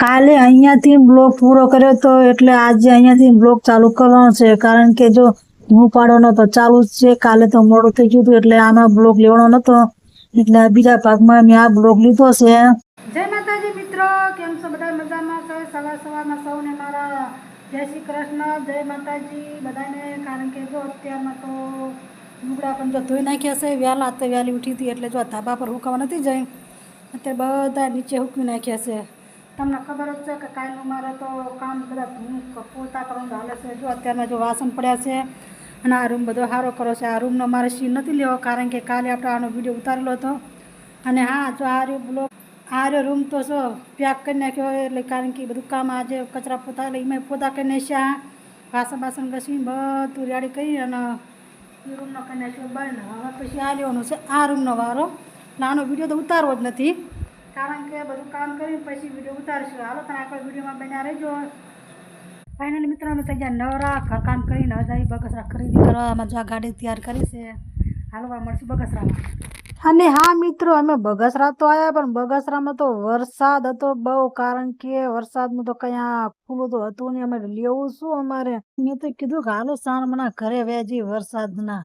કાલે અહીંયાથી બ્લોગ પૂરો કર્યો તો એટલે આજે અહીંયાથી બ્લોગ ચાલુ કરવાનો છે, કારણ કે જો હું પાડો નતો ચાલુ જ છે. કાલે તો મોડું થઈ ગયું હતું એટલે આમાં બ્લોગ લેવાનો નતો, એટલે બીજા ભાગમાં મેં આ બ્લોગ લીધો છે. જય માતાજી મિત્રો, કેમ છો બધા? મજામાં છો? સવારમાં સૌને મારા જય શ્રી કૃષ્ણ, જય માતાજી બધાને. કારણ કે જો અત્યારમાં તો લુગડા પણ જો ધોઈ નાખ્યા છે. વહેલા તો વહેલી ઉઠી હતી એટલે જો ધાબા પર હુકાવા નથી જઈ, અત્યારે બધા નીચે હૂકવી નાખ્યા છે. તમને ખબર જ છે કે કાલનું મારે તો કામ બધા પોતા કરવાનું હાલે છે. જો અત્યારમાં જો વાસણ પડ્યા છે અને આ રૂમ બધો સારો કરો છે. આ રૂમનો મારે સીન નથી લેવો, કારણ કે કાલે આપણે આનો વિડીયો ઉતારેલો હતો. અને હા, જો આ રહ્યો બ્લોગ, આ રહ્યો રૂમ તો જો પેક કરી નાખ્યો, એટલે કારણ કે બધું કામ આજે કચરા પોતા એટલે એમાં પોતા કરી નાખ્યા, વાસણ ઘસીને બધું રેડી કરી અને એ રૂમનો કરી નાખ્યો બંધ. હવે પછી આ લેવાનું છે આ રૂમનો વારો. આનો વિડીયો તો ઉતારવો જ નથી, કારણ કે બધું કામ કરીને પછી વિડીયો ઉતારીશું. હાલો તમે આગળ વિડીયોમાં બન્યા રહેજો. ફાઇનલી મિત્રો અમે થઈ ગયા નવરા, ઘરકામ કરીને હવે બગસરા ખરીદી કરવા. આમાં જો આ ગાડી તૈયાર કરી છે. હાલો મળશું બગસરામાં. અને હા મિત્રો, અમે બગસરા તો આવ્યા, પણ બગસરામાં તો વરસાદ હતો બહુ, કારણ કે વરસાદનું તો કઈ આ ફૂલું તો હતું નહીં. અમે લેવું શું અમારે, મેં તો કીધું કે હાલો સાણ મના ઘરે વેજી વરસાદના.